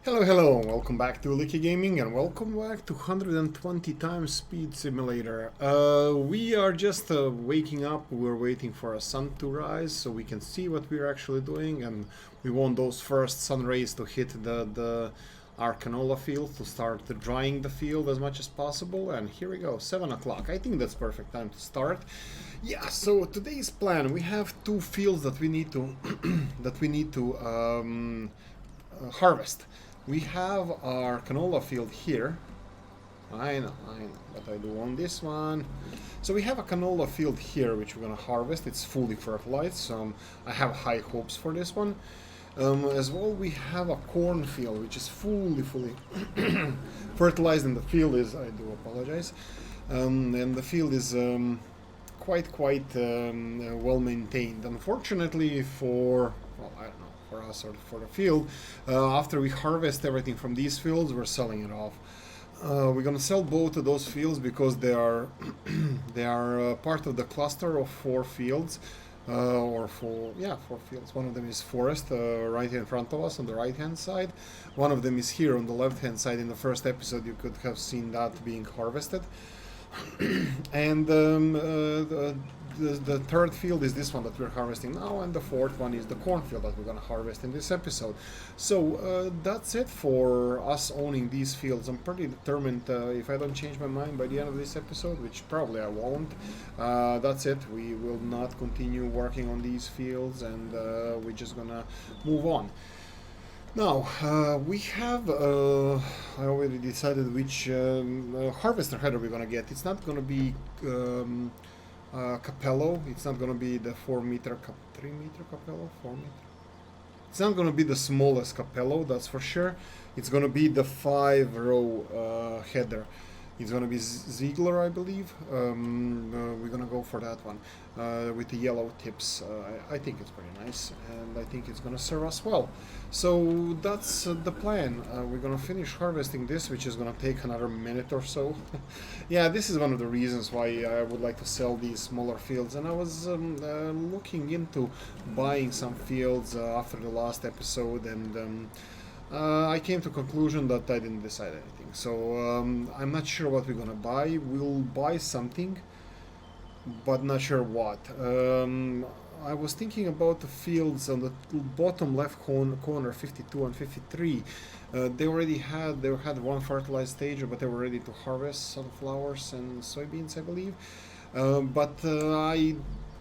Hello, welcome back to Oolykee Gaming and welcome back to 120 times speed simulator. We are just waking up, we're waiting for a sun to rise so we can see what we're actually doing, and we want those first sun rays to hit our canola field to start drying the field as much as possible. And here we go, 7 o'clock. I think that's perfect time to start. Yeah, so today's plan, we have two fields that we need to harvest. We have our canola field here. I know, but I do on this one. So we have a canola field here which we're gonna harvest. It's fully fertilized, so I have high hopes for this one. As well, we have a corn field which is fully fertilized, and the field is, I do apologize, and the field is quite well maintained. Unfortunately for, well, I don't know, for us or for the field, after we harvest everything from these fields, we're selling it off. We're gonna sell both of those fields because they are part of the cluster of 4 fields, or 4 fields. One of them is forest, right in front of us on the right hand side. One of them is here on the left hand side. In the first episode you could have seen that being harvested. And the third field is this one that we're harvesting now, and the fourth one is the cornfield that we're going to harvest in this episode. So that's it for us owning these fields. I'm pretty determined, if I don't change my mind by the end of this episode, which probably I won't, that's it. We will not continue working on these fields, and we're just gonna move on. Now, we have, I already decided which harvester header we're gonna get. It's not gonna be Capello. It's not gonna be the 3 meter Capello, 4 meter. It's not gonna be the smallest Capello, that's for sure. It's gonna be the 5-row header. It's gonna be Ziegler, I believe. We're gonna go for that one with the yellow tips. I think it's pretty nice, and I think it's gonna serve us well. So that's the plan. We're gonna finish harvesting this, which is gonna take another minute or so. Yeah, this is one of the reasons why I would like to sell these smaller fields. And I was looking into buying some fields after the last episode, and I came to conclusion that I didn't decide anything. So I'm not sure what we're gonna buy. We'll buy something, but not sure what. I was thinking about the fields on the bottom left corner, 52 and 53. They had one fertilized stage, but they were ready to harvest sunflowers and soybeans, I believe. But I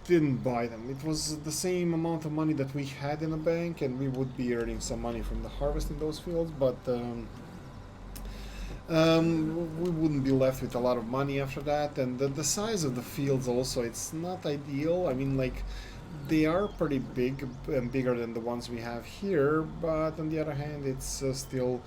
didn't buy them. It was the same amount of money that we had in the bank, and we would be earning some money from the harvest in those fields, but we wouldn't be left with a lot of money after that. And the size of the fields also, it's not ideal. I mean, like, they are pretty big and bigger than the ones we have here, but on the other hand, it's still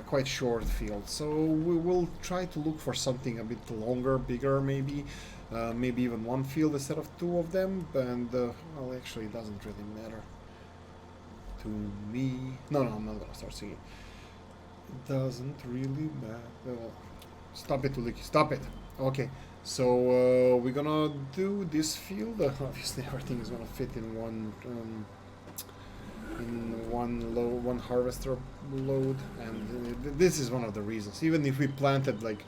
quite short field. So we will try to look for something a bit longer, bigger, maybe even one field instead of 2 of them. And well, actually, it doesn't really matter to me. No, I'm not gonna start singing. It doesn't really matter. Stop it, Oolykee, stop it. Okay, so we're gonna do this field. Obviously, everything is gonna fit in one harvester load, and this is one of the reasons. Even if we planted like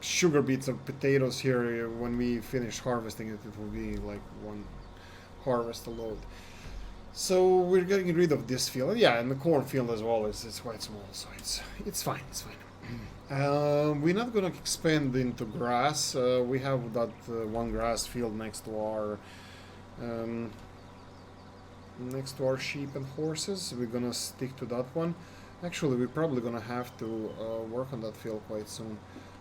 sugar beets or potatoes here, when we finish harvesting it, it will be like one harvester load. So we're getting rid of this field. Yeah, and the cornfield as well is quite small, so it's fine. We're not gonna expand into grass. We have that one grass field next to our sheep and horses. We're gonna stick to that one. Actually, we're probably gonna have to work on that field quite soon.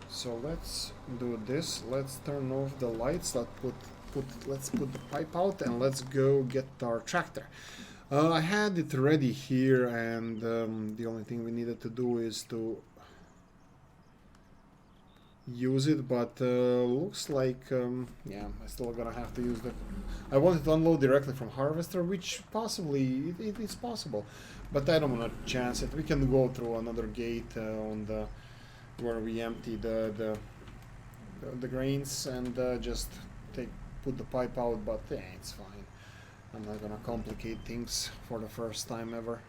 So let's do this. Let's turn off the lights. Let's put the pipe out, and let's go get our tractor. I had it ready here, and the only thing we needed to do is to use it, but looks like yeah, I still gonna have to use the. I wanted to unload directly from harvester, which possibly it's possible, but I don't want to chance it. We can go through another gate on the where we empty the grains, and just put the pipe out, but yeah, it's fine. I'm not gonna complicate things for the first time ever.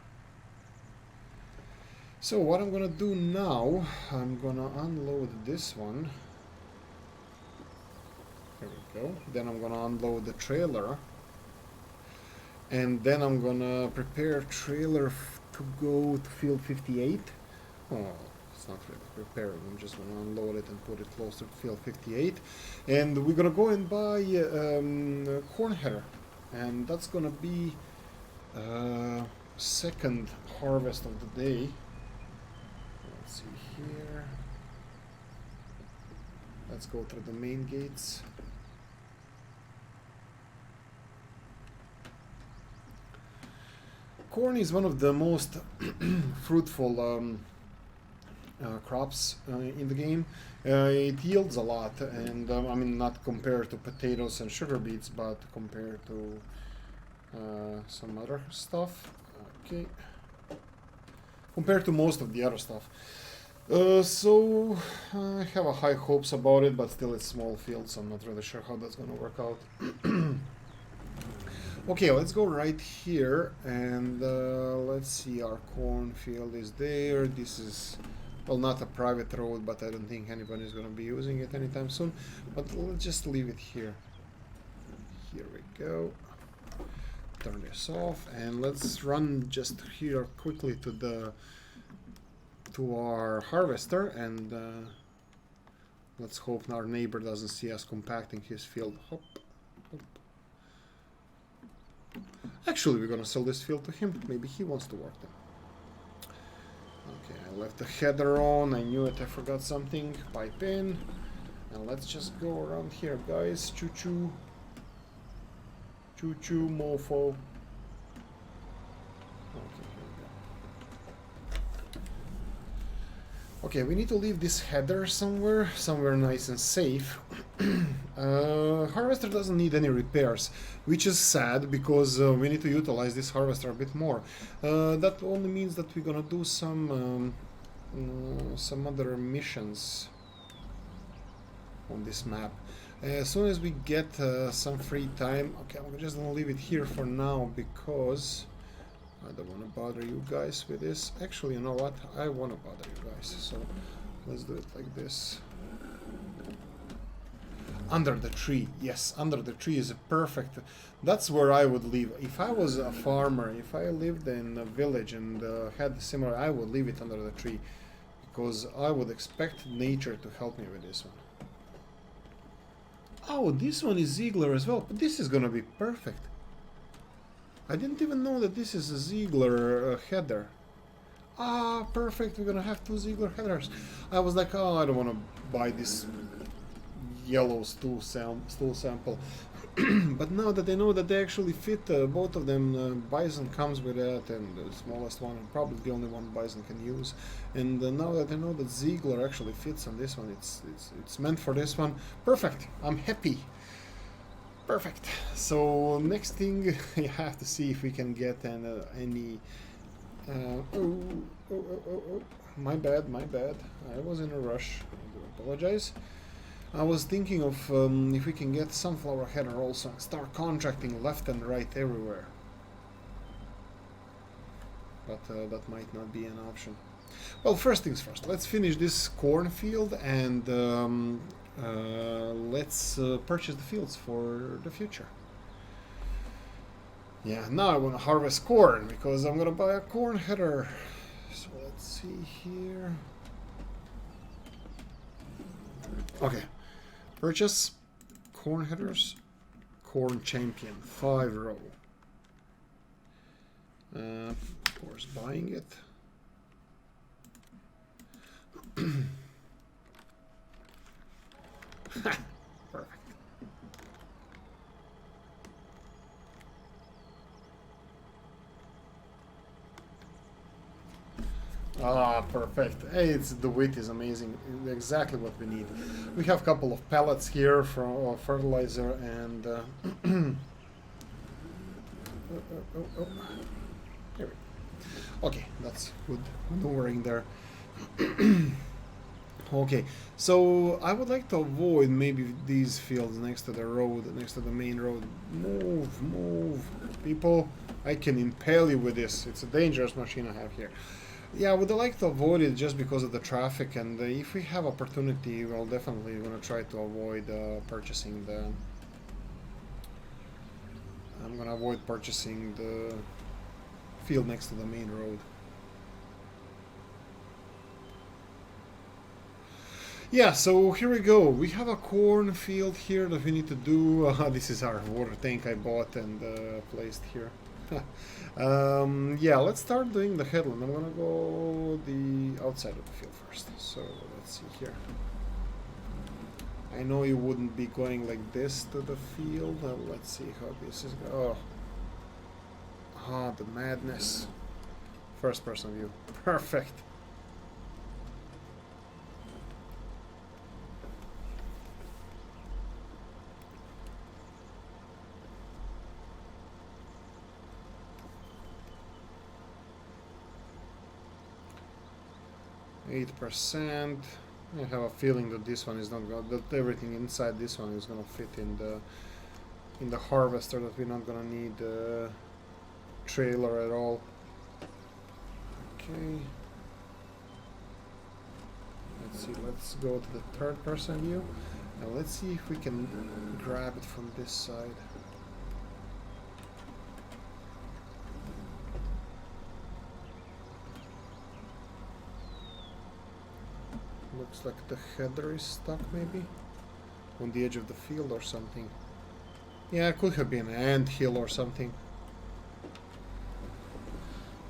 So what I'm gonna do now, I'm gonna unload this one. There we go. Then I'm gonna unload the trailer. And then I'm gonna prepare trailer to go to field 58. Oh, it's not really preparing. I'm just gonna unload it and put it closer to field 58. And we're gonna go and buy a corn header. And that's gonna be second harvest of the day. Let's see here. Let's go through the main gates. Corn is one of the most fruitful crops in the game. It yields a lot, and I mean, not compared to potatoes and sugar beets, but compared to some other stuff. Okay, compared to most of the other stuff. So I have a high hopes about it, but still it's small field, so I'm not really sure how that's gonna work out. Okay, let's go right here, and let's see, our cornfield is there. This is, well, not a private road, but I don't think anyone is going to be using it anytime soon. But let's just leave it here. Here we go. Turn this off, and let's run just here quickly to our harvester, and let's hope our neighbor doesn't see us compacting his field. Hop, hop. Actually, we're gonna sell this field to him. Maybe he wants to work them. Okay, I left the header on. I knew it. I forgot something. Pipe in. And let's just go around here, guys. Choo-choo. Choo-choo, mofo. Okay, here we go. Okay, we need to leave this header somewhere nice and safe. Harvester doesn't need any repairs, which is sad because we need to utilize this harvester a bit more. That only means that we're gonna do some other missions on this map. As soon as we get some free time, okay, I'm just gonna leave it here for now because I don't want to bother you guys with this. Actually, you know what? I want to bother you guys, so let's do it like this. Under the tree, yes, under the tree is a perfect. That's where I would live. If I was a farmer, if I lived in a village and had similar, I would leave it under the tree because I would expect nature to help me with this one. Oh, this one is Ziegler as well, but this is gonna be perfect. I didn't even know that this is a Ziegler header. Ah, perfect, we're gonna have two Ziegler headers. I was like, oh, I don't want to buy this yellow stool sample. But now that I know that they actually fit, both of them, Bison comes with that, and the smallest one, and probably the only one Bison can use. And now that I know that Ziegler actually fits on this one, it's meant for this one. Perfect, I'm happy. Perfect. So next thing, I have to see if we can get any. My bad. I was in a rush. I do apologize. I was thinking of if we can get sunflower header also and start contracting left and right everywhere. But that might not be an option. Well, first things first. Let's finish this cornfield and let's purchase the fields for the future. Yeah, now I want to harvest corn because I'm gonna buy a corn header. So let's see here. Okay, purchase corn headers, corn champion, 5-row. Of course, buying it. Perfect. Ah, perfect. Hey, the width is amazing. Exactly what we need. We have a couple of pellets here for fertilizer and Here we go. Okay, that's good maneuvering there. Okay, so I would like to avoid maybe these fields next to the road, next to the main road. Move, people. I can impale you with this. It's a dangerous machine I have here. Yeah, I would like to avoid it just because of the traffic, and if we have opportunity, we'll definitely gonna try to avoid purchasing the. I'm gonna avoid purchasing the field next to the main road. Yeah, so here we go. We have a cornfield here that we need to do. This is our water tank I bought and placed here. Yeah, let's start doing the headland. I'm gonna go the outside of the field first. So let's see here. I know you wouldn't be going like this to the field. Let's see how this is going. Oh, the madness. First person view. Perfect. %. I have a feeling that this one is not going. That everything inside this one is gonna fit in the harvester. That we're not gonna need a trailer at all. Okay. Let's see. Let's go to the third person view. Now let's see if we can grab it from this side. Looks like the header is stuck maybe on the edge of the field or something. Yeah, it could have been an anthill or something.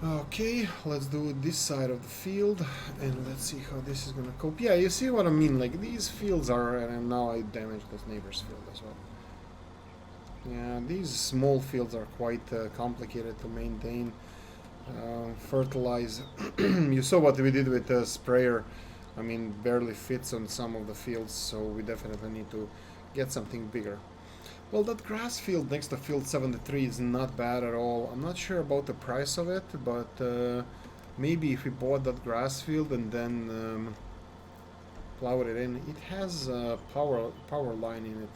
Okay, let's do this side of the field and let's see how this is gonna cope. Yeah, you see what I mean? Like these fields are, and now I damaged this neighbor's field as well. Yeah, these small fields are quite complicated to maintain. Fertilize. You saw what we did with the sprayer. I mean, barely fits on some of the fields, so we definitely need to get something bigger. Well, that grass field next to field 73 is not bad at all. I'm not sure about the price of it, but maybe if we bought that grass field and then plowed it in, it has a power line in it,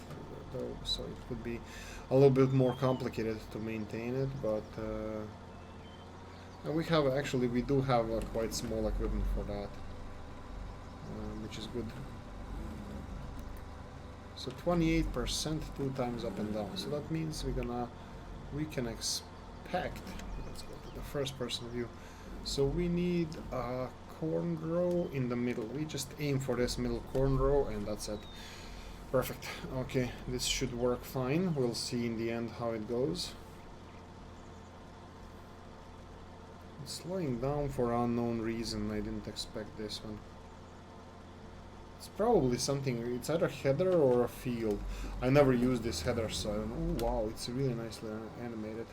though, so it would be a little bit more complicated to maintain it. But we do have quite small equipment for that. Which is good. So 28%, 2 times up and down. So that means we can expect. Let's go to the first person view. So we need a corn row in the middle. We just aim for this middle corn row, and that's it. Perfect. Okay, this should work fine. We'll see in the end how it goes. It's slowing down for unknown reason. I didn't expect this one. It's probably something, it's either header or a field. I never used this header, so I don't know. Oh wow, it's really nicely animated.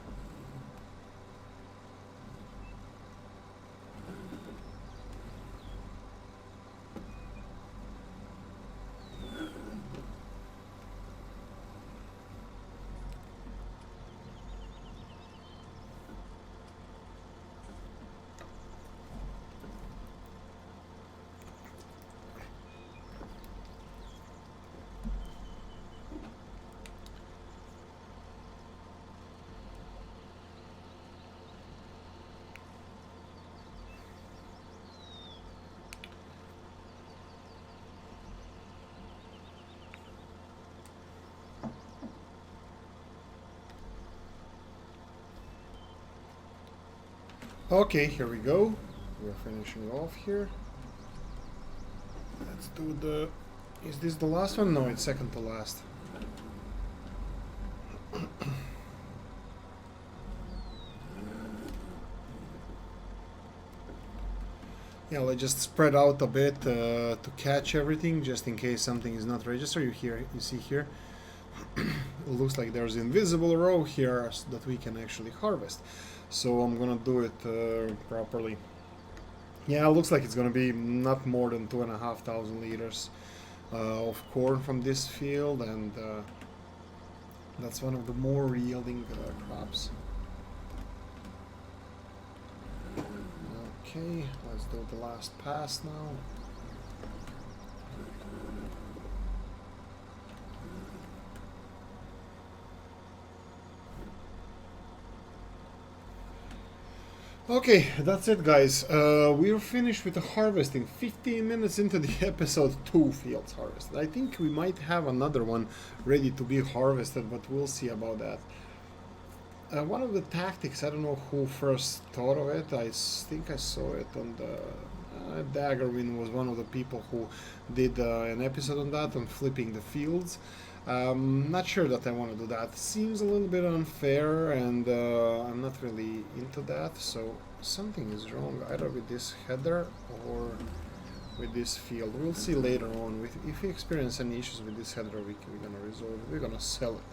Okay, here we go. We're finishing off here. Let's do the... Is this the last one? No, it's second to last. Yeah, let's just spread out a bit to catch everything, just in case something is not registered. You see here, it looks like there's an invisible row here that we can actually harvest. So I'm gonna do it properly. Yeah, it looks like it's gonna be not more than 2,500 liters of corn from this field, and that's one of the more yielding crops. Okay, let's do the last pass now. Okay, that's it, guys. We're finished with the harvesting. 15 minutes into the episode, 2 fields harvested. I think we might have another one ready to be harvested, but we'll see about that. One of the tactics, I don't know who first thought of it. I think I saw it on the Daggerwin was one of the people who did an episode on that, on flipping the fields. Not sure that I want to do that. Seems a little bit unfair, and I'm not really into that. So something is wrong either with this header or with this field. We'll see later on. If we experience any issues with this header, we're gonna resolve it. We're gonna sell it.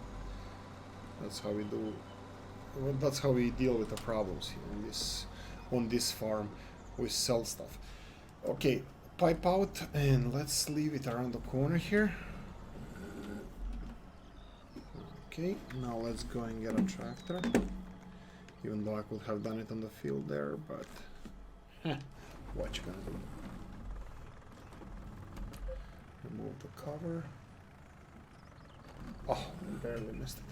That's how we do. Well, that's how we deal with the problems here on this farm. We sell stuff. Okay, pipe out, and let's leave it around the corner here. Okay, now let's go and get a tractor. Even though I could have done it on the field there, but what you gonna do? Remove the cover. Oh, barely missed it.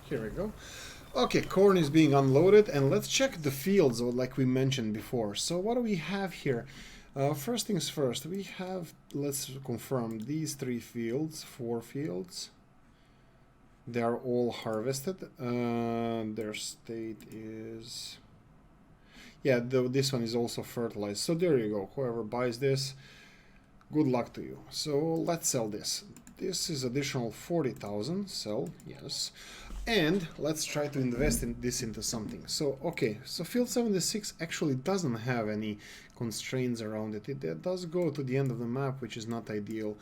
Here we go. Okay, corn is being unloaded, and let's check the fields like we mentioned before. So what do we have here? First things first, we have, let's confirm, these 3 fields, 4 fields. They are all harvested. Their state is... Yeah, this one is also fertilized. So there you go. Whoever buys this, good luck to you. So let's sell this. This is additional 40,000. Sell, yes. And let's try to invest this into something. So, okay, so field 76 actually doesn't have any constraints around it. It does go to the end of the map, which is not ideal.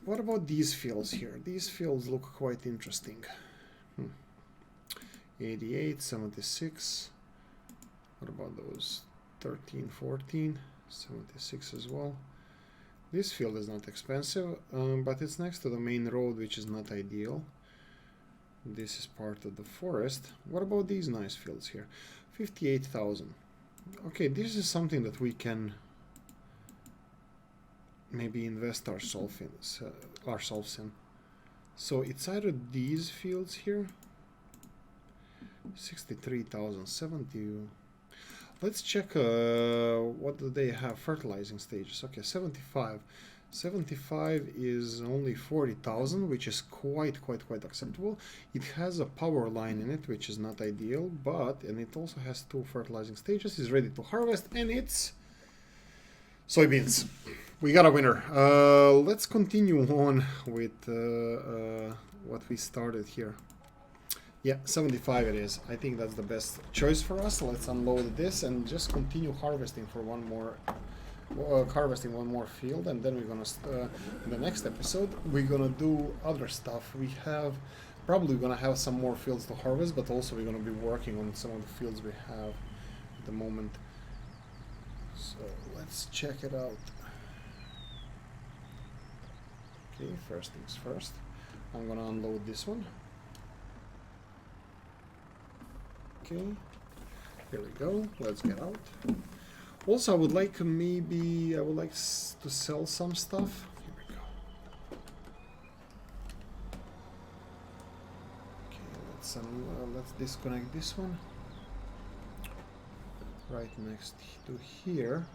What about these fields here? These fields look quite interesting. 88, 76. What about those? 13, 14, 76 as well. This field is not expensive, but it's next to the main road, which is not ideal. This is part of the forest. What about these nice fields here? 58,000. Okay, this is something that we can maybe invest ourselves in. So it's either these fields here, 63,000, 70. Let's check what do they have fertilizing stages. Okay, 75. 75 is only 40,000, which is quite acceptable. It has a power line in it, which is not ideal, and it also has 2 fertilizing stages. It's ready to harvest, and it's soybeans. We got a winner. Let's continue on with what we started here. Yeah, 75 it is. I think that's the best choice for us. Let's unload this and just continue harvesting for one more field, and then we're gonna in the next episode we're gonna do other stuff. We have probably gonna have some more fields to harvest, but also we're gonna be working on some of the fields we have at the moment. So let's check it out. Okay, first things first, I'm gonna unload this one. Okay, here we go. Let's get out. Also, I would like to sell some stuff. Here we go. Okay, let's disconnect this one. Right next to here.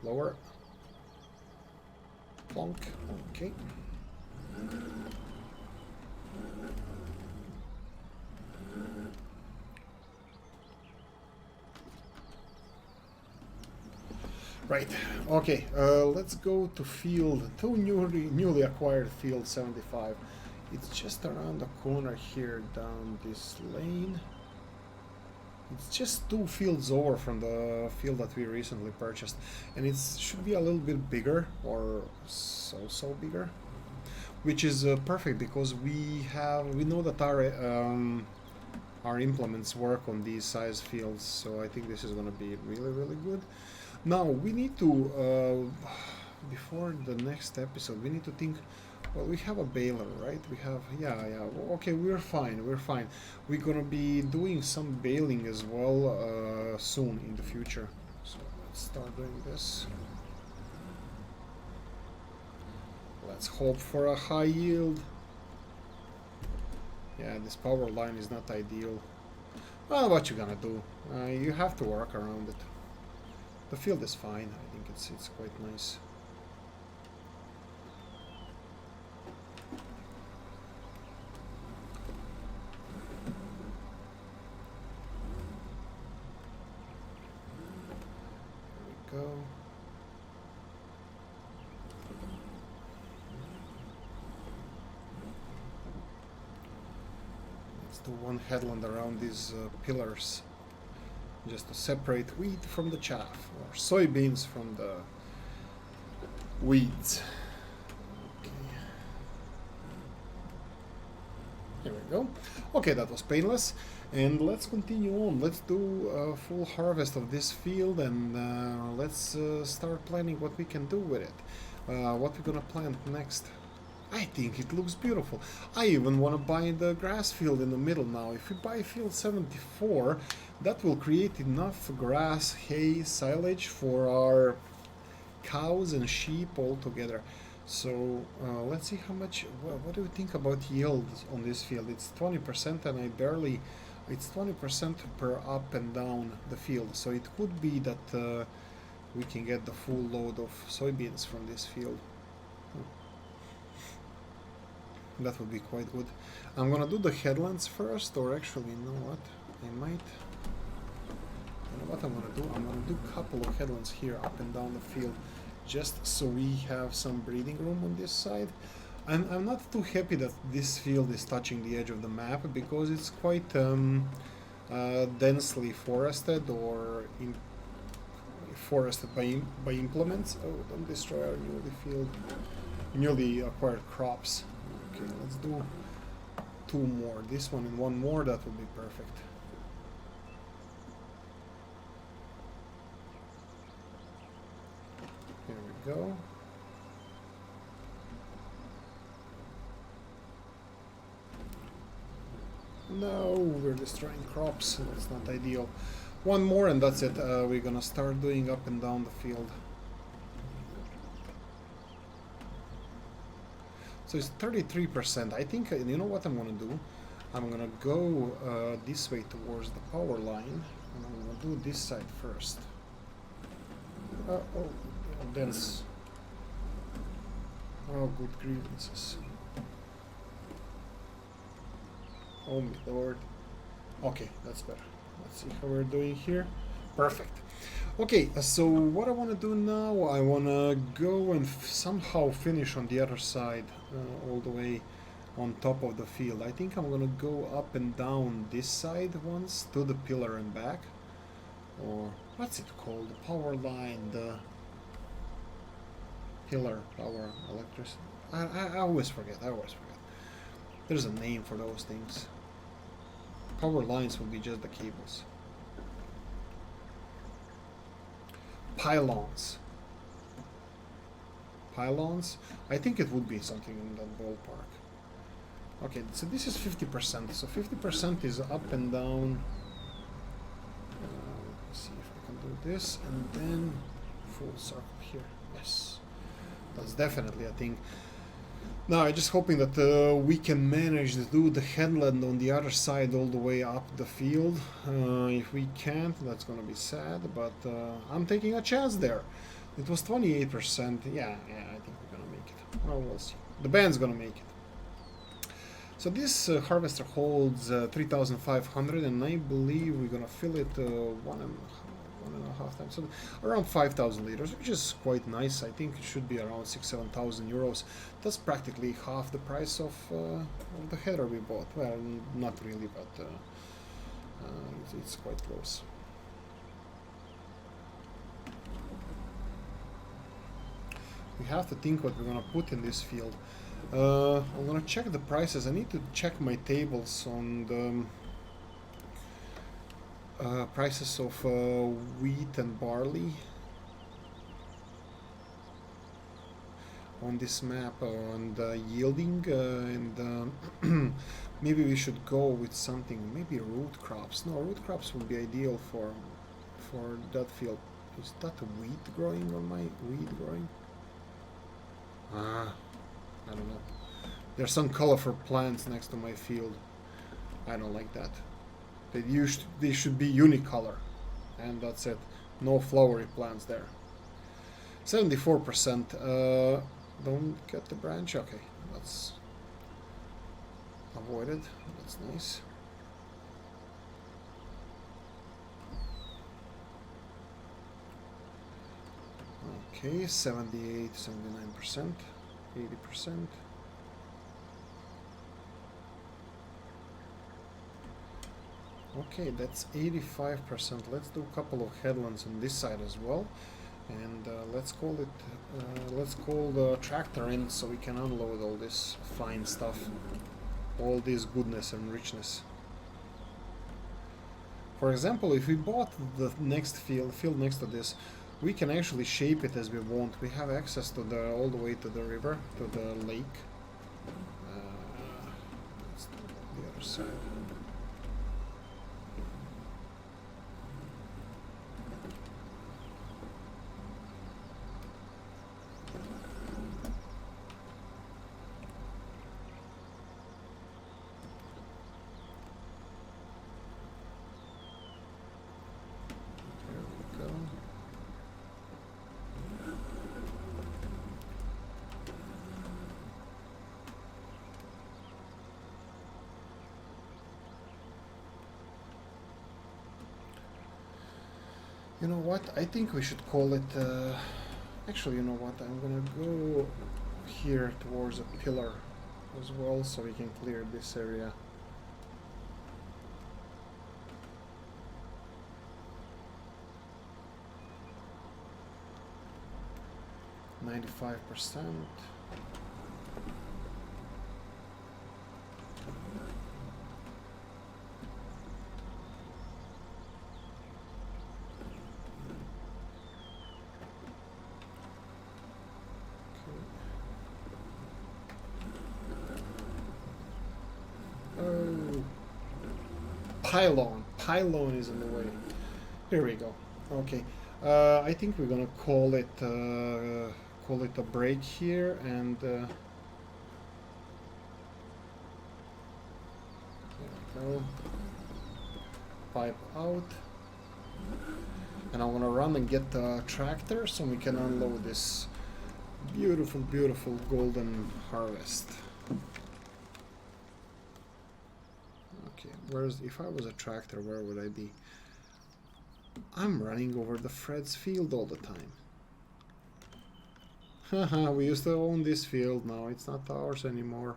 Lower. Plonk. Okay. Right, okay, let's go to field, to newly acquired field 75. It's just around the corner here down this lane. It's just 2 fields over from the field that we recently purchased, and it should be a little bit bigger, or so bigger, which is perfect because we know that our implements work on these size fields, so I think this is going to be really good. Now we need to before the next episode we need to think Well, we have a baler, right? We have, yeah. Okay, we're fine. We're fine. We're gonna be doing some baling as well soon in the future. So let's start doing this. Let's hope for a high yield. Yeah, this power line is not ideal. Well, what you gonna do? You have to work around it. The field is fine. I think it's quite nice. There we go. Let's do one headland around these pillars, just to separate wheat from the chaff, or soybeans from the weeds. Okay. Here we go. Okay, that was painless. And let's continue on. Let's do a full harvest of this field, and let's start planning what we can do with it. What we're gonna plant next. I think it looks beautiful. I even want to buy the grass field in the middle now. If we buy field 74, that will create enough grass, hay, silage for our cows and sheep all together. So let's see how much. What do you think about yields on this field? It's 20%, and it's 20% per up and down the field. So it could be that we can get the full load of soybeans from this field. That would be quite good. I'm gonna do the headlands first, or actually, you know what? I might. You know what I'm gonna do? I'm gonna do a couple of headlands here, up and down the field, just so we have some breathing room on this side. I'm not too happy that this field is touching the edge of the map, because it's quite densely forested, or forested by implements. Oh, don't destroy our newly acquired crops. Okay, let's do 2 more. This one and 1 more, that would be perfect. Here we go. No, we're destroying crops. That's not ideal. 1 more and that's it. We're gonna start doing up and down the field. So it's 33%. I think, you know what I'm gonna do? I'm gonna go this way towards the power line, and I'm gonna do this side first. Oh, dense. Oh, good grievances. Oh my lord. Okay, that's better. Let's see how we're doing here. Perfect. Okay, so what I want to do now, I want to go and somehow finish on the other side, all the way on top of the field. I think I'm going to go up and down this side once to the pillar and back. Or what's it called? The power line, the pillar, power, electricity. I always forget, There's a name for those things. Power lines will be just the cables. Pylons. I think it would be something in that ballpark. Okay, so this is 50%. So 50% is up and down. Let's see if I can do this, and then full circle here. Yes, that's definitely a thing. Now I'm just hoping that we can manage to do the headland on the other side all the way up the field. If we can't, that's gonna be sad, but I'm taking a chance there. It was 28%. Yeah, I think we're gonna make it. Well, we'll see. The band's gonna make it. So this harvester holds 3,500, and I believe we're gonna fill it 1.5 times, so around 5,000 liters, which is quite nice. I think it should be around 6,000–7,000 euros. That's practically half the price of the header we bought. Well, not really, but it's quite close. We have to think what we're gonna put in this field. I'm gonna check the prices. I need to check my tables on the prices of wheat and barley. on this map on the yielding, and maybe we should go with something, maybe root crops. No, root crops would be ideal for that field. Is that a wheat growing on my wheat growing? I don't know. There's some colorful plants next to my field. I don't like that. They should be unicolor, and that's it. No flowery plants there. 74%. Don't get the branch. Okay, that's avoided. That's nice. Okay, 78, 79%, 80%. Okay, that's 85%. Let's do a couple of headlands on this side as well, and let's call the tractor in so we can unload all this fine stuff, all this goodness and richness. For example, if we bought the next field next to this, we can actually shape it as we want. We have access to all the way to the river, to the lake. Let's do the other side. You know what? I think we should call it. Actually, you know what? I'm gonna go here towards a pillar as well, so we can clear this area. %. Pylon is in the way. Here we go. Okay, I think we're gonna call it a break here, and there we go. Pipe out, and I'm gonna run and get the tractor so we can unload this beautiful, beautiful golden harvest. If I was a tractor, where would I be? I'm running over the Fred's field all the time. Haha, we used to own this field, now it's not ours anymore.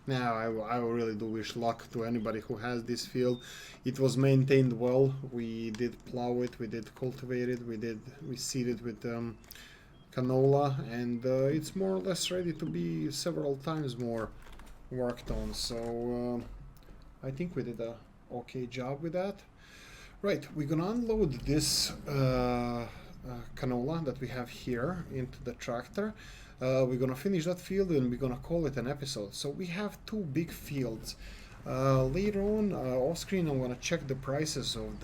Now, I really do wish luck to anybody who has this field. It was maintained well. We did plow it, we did cultivate it, we seeded with canola, and it's more or less ready to be several times more worked on. So I think we did a okay job with that. Right, we're gonna unload this canola that we have here into the tractor. We're gonna finish that field and we're gonna call it an episode. So we have two big fields. Later on, off screen, I'm gonna check the prices of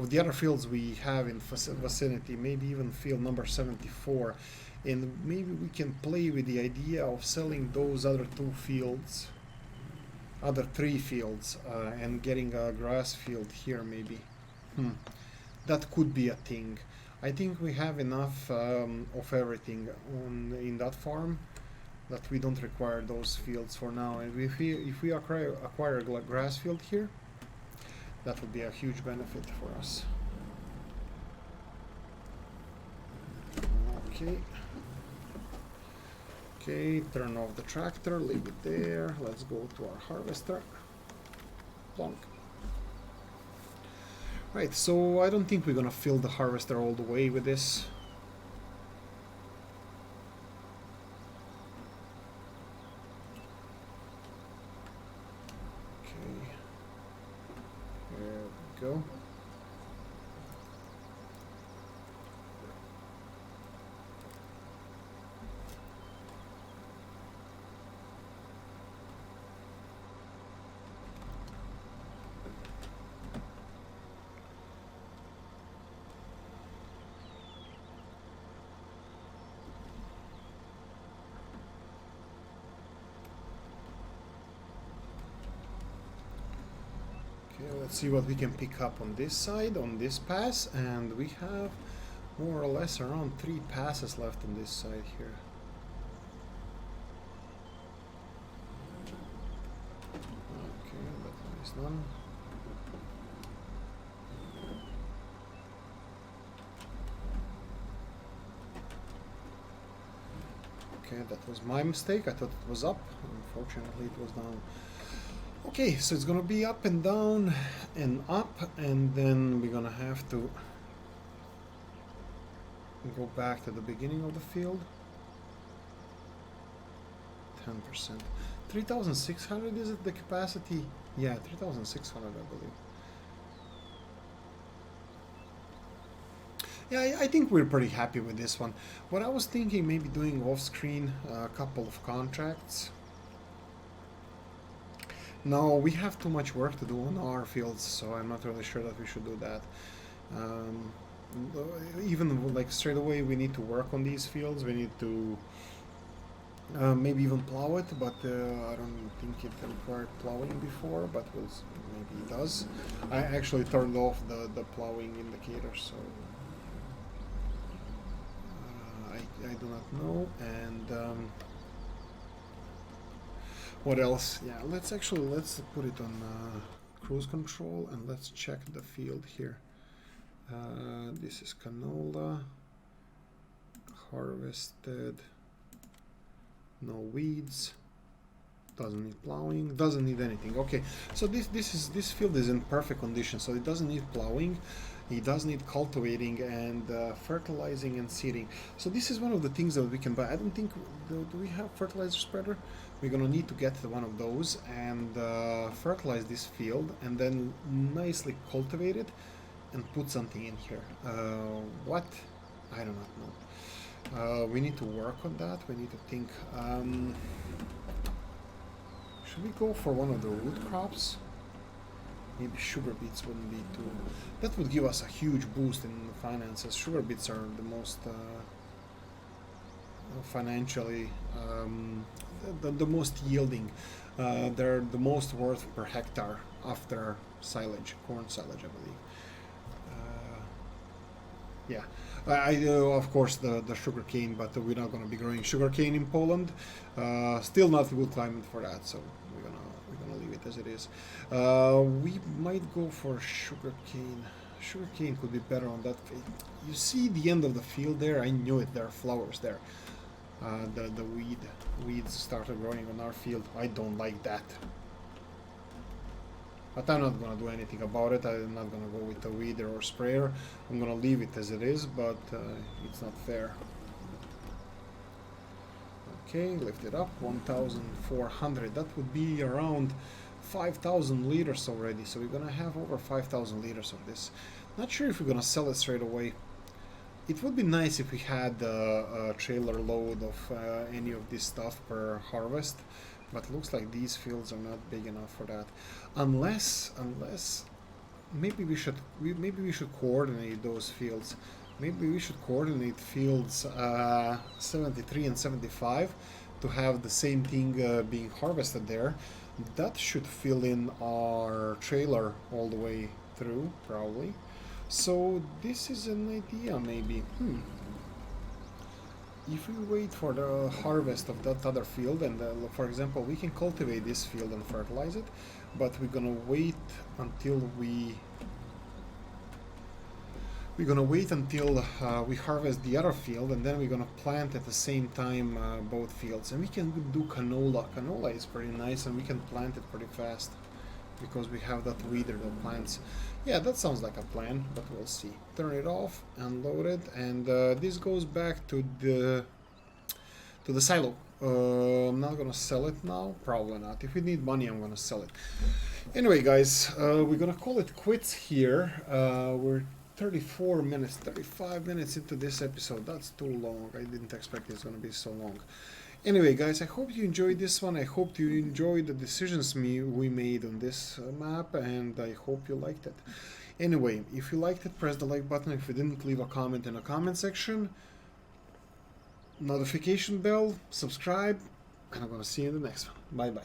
the other fields we have in vicinity, maybe even field number 74, and maybe we can play with the idea of selling those other three fields, and getting a grass field here maybe. That could be a thing. I think we have enough of everything in that farm that we don't require those fields for now. And if we acquire a grass field here, that would be a huge benefit for us. Okay, turn off the tractor, leave it there. Let's go to our harvester. Plonk. Right, so I don't think we're gonna fill the harvester all the way with this. Okay, there we go. let's see what we can pick up on this side, on this pass, and we have more or less around 3 passes left on this side here. Okay, that one is done. Okay, that was my mistake. I thought it was up. Unfortunately, it was down. Okay, so it's gonna be up and down and up, and then we're gonna have to go back to the beginning of the field. 10%. 3,600 is it the capacity? Yeah, 3,600 I believe. Yeah, I think we're pretty happy with this one. What I was thinking, maybe doing off-screen a couple of contracts. No, we have too much work to do on our fields, so I'm not really sure that we should do that. Even like straight away, we need to work on these fields. We need to maybe even plow it, but I don't think it required plowing before, but maybe it does. I actually turned off the plowing indicator, so I do not know. And what else? Yeah, let's put it on cruise control and let's check the field here. This is canola, harvested, no weeds, doesn't need plowing, doesn't need anything. Okay, so this field is in perfect condition, so it doesn't need plowing. It does need cultivating and fertilizing and seeding. So this is one of the things that we can buy. I don't think, do we have fertilizer spreader? We're gonna need to get one of those and fertilize this field and then nicely cultivate it and put something in here. What? I do not know. We need to work on that. We need to think. Should we go for one of the root crops? Maybe sugar beets wouldn't be too... That would give us a huge boost in finances. Sugar beets are the most financially, the most yielding. They're the most worth per hectare after silage, corn silage, I believe. Yeah, I of course the sugar cane, but we're not going to be growing sugar cane in Poland. Still not a good climate for that, so we're gonna leave it as it is. We might go for sugar cane. Sugar cane could be better on that. You see the end of the field there? I knew it. There are flowers there. The weeds started growing on our field. I don't like that. But I'm not gonna do anything about it. I'm not gonna go with a weeder or sprayer. I'm gonna leave it as it is, but it's not fair. Okay, lift it up, 1,400. That would be around 5,000 liters already. So we're gonna have over 5,000 liters of this. Not sure if we're gonna sell it straight away. It would be nice if we had a trailer load of any of this stuff per harvest. But looks like these fields are not big enough for that, unless maybe we should coordinate those fields. Maybe we should coordinate fields 73 and 75 to have the same thing being harvested there. That should fill in our trailer all the way through, probably. So this is an idea, maybe. If we wait for the harvest of that other field, and for example, we can cultivate this field and fertilize it, but we're gonna wait until we harvest the other field, and then we're gonna plant at the same time both fields. And we can do canola. Canola is pretty nice, and we can plant it pretty fast because we have that weeder that plants. Yeah, that sounds like a plan, but we'll see. Turn it off, unload it, and this goes back to the silo. I'm not gonna sell it now, probably not. If we need money, I'm gonna sell it. Anyway, guys, we're gonna call it quits here. We're 35 minutes into this episode. That's too long. I didn't expect it's gonna be so long. Anyway, guys, I hope you enjoyed this one. I hope you enjoyed the decisions we made on this map, and I hope you liked it. Anyway, if you liked it, press the like button. If you didn't, leave a comment in the comment section. Notification bell, subscribe, and I'm gonna see you in the next one. Bye bye.